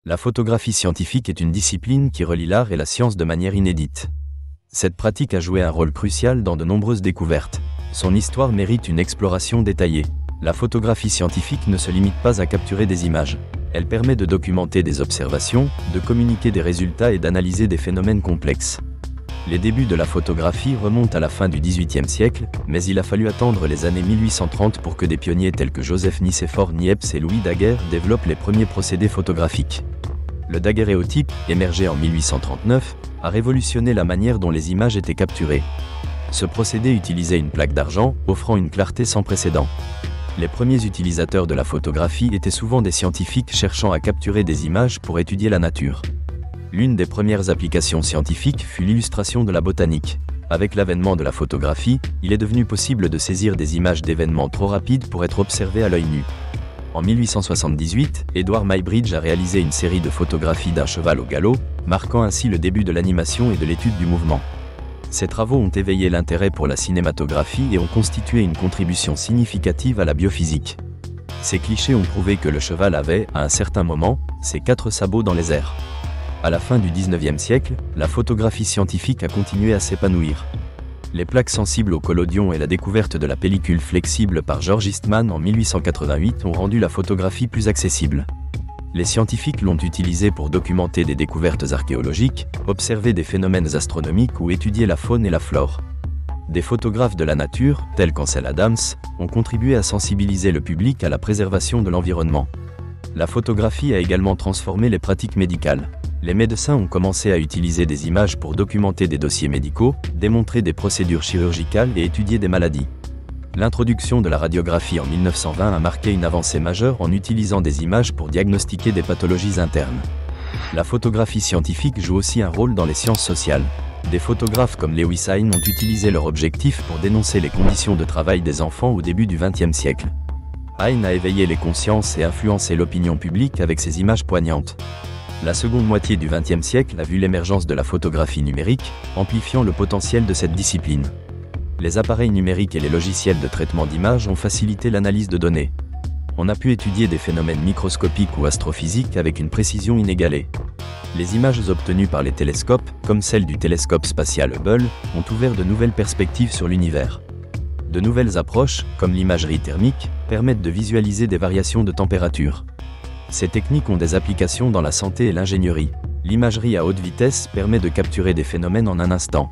La photographie scientifique est une discipline qui relie l'art et la science de manière inédite. Cette pratique a joué un rôle crucial dans de nombreuses découvertes. Son histoire mérite une exploration détaillée. La photographie scientifique ne se limite pas à capturer des images. Elle permet de documenter des observations, de communiquer des résultats et d'analyser des phénomènes complexes. Les débuts de la photographie remontent à la fin du XVIIIe siècle, mais il a fallu attendre les années 1830 pour que des pionniers tels que Joseph Nicéphore Niepce et Louis Daguerre développent les premiers procédés photographiques. Le daguerréotype, émergé en 1839, a révolutionné la manière dont les images étaient capturées. Ce procédé utilisait une plaque d'argent, offrant une clarté sans précédent. Les premiers utilisateurs de la photographie étaient souvent des scientifiques cherchant à capturer des images pour étudier la nature. L'une des premières applications scientifiques fut l'illustration de la botanique. Avec l'avènement de la photographie, il est devenu possible de saisir des images d'événements trop rapides pour être observés à l'œil nu. En 1878, Edward Muybridge a réalisé une série de photographies d'un cheval au galop, marquant ainsi le début de l'animation et de l'étude du mouvement. Ces travaux ont éveillé l'intérêt pour la cinématographie et ont constitué une contribution significative à la biophysique. Ces clichés ont prouvé que le cheval avait, à un certain moment, ses 4 sabots dans les airs. À la fin du XIXe siècle, la photographie scientifique a continué à s'épanouir. Les plaques sensibles au collodion et la découverte de la pellicule flexible par George Eastman en 1888 ont rendu la photographie plus accessible. Les scientifiques l'ont utilisée pour documenter des découvertes archéologiques, observer des phénomènes astronomiques ou étudier la faune et la flore. Des photographes de la nature, tels qu'Ansel Adams, ont contribué à sensibiliser le public à la préservation de l'environnement. La photographie a également transformé les pratiques médicales. Les médecins ont commencé à utiliser des images pour documenter des dossiers médicaux, démontrer des procédures chirurgicales et étudier des maladies. L'introduction de la radiographie en 1920 a marqué une avancée majeure en utilisant des images pour diagnostiquer des pathologies internes. La photographie scientifique joue aussi un rôle dans les sciences sociales. Des photographes comme Lewis Hine ont utilisé leur objectif pour dénoncer les conditions de travail des enfants au début du XXe siècle. Hine a éveillé les consciences et influencé l'opinion publique avec ses images poignantes. La seconde moitié du XXe siècle a vu l'émergence de la photographie numérique, amplifiant le potentiel de cette discipline. Les appareils numériques et les logiciels de traitement d'images ont facilité l'analyse de données. On a pu étudier des phénomènes microscopiques ou astrophysiques avec une précision inégalée. Les images obtenues par les télescopes, comme celle du télescope spatial Hubble, ont ouvert de nouvelles perspectives sur l'univers. De nouvelles approches, comme l'imagerie thermique, permettent de visualiser des variations de température. Ces techniques ont des applications dans la santé et l'ingénierie. L'imagerie à haute vitesse permet de capturer des phénomènes en un instant.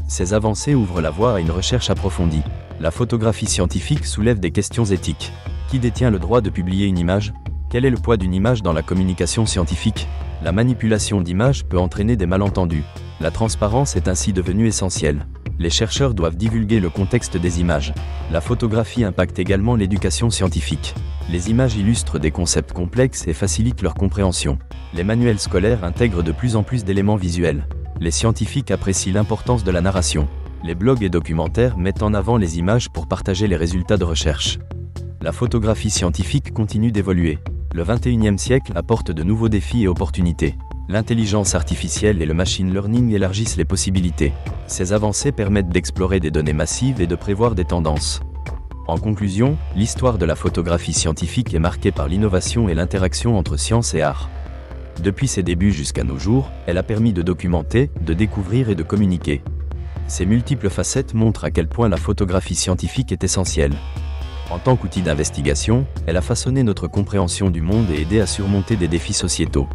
Ces avancées ouvrent la voie à une recherche approfondie. La photographie scientifique soulève des questions éthiques. Qui détient le droit de publier une image? Quel est le poids d'une image dans la communication scientifique? La manipulation d'images peut entraîner des malentendus. La transparence est ainsi devenue essentielle. Les chercheurs doivent divulguer le contexte des images. La photographie impacte également l'éducation scientifique. Les images illustrent des concepts complexes et facilitent leur compréhension. Les manuels scolaires intègrent de plus en plus d'éléments visuels. Les scientifiques apprécient l'importance de la narration. Les blogs et documentaires mettent en avant les images pour partager les résultats de recherche. La photographie scientifique continue d'évoluer. Le XXIe siècle apporte de nouveaux défis et opportunités. L'intelligence artificielle et le machine learning élargissent les possibilités. Ces avancées permettent d'explorer des données massives et de prévoir des tendances. En conclusion, l'histoire de la photographie scientifique est marquée par l'innovation et l'interaction entre science et art. Depuis ses débuts jusqu'à nos jours, elle a permis de documenter, de découvrir et de communiquer. Ces multiples facettes montrent à quel point la photographie scientifique est essentielle. En tant qu'outil d'investigation, elle a façonné notre compréhension du monde et aidé à surmonter des défis sociétaux.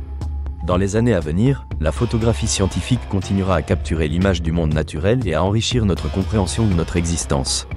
Dans les années à venir, la photographie scientifique continuera à capturer l'image du monde naturel et à enrichir notre compréhension de notre existence.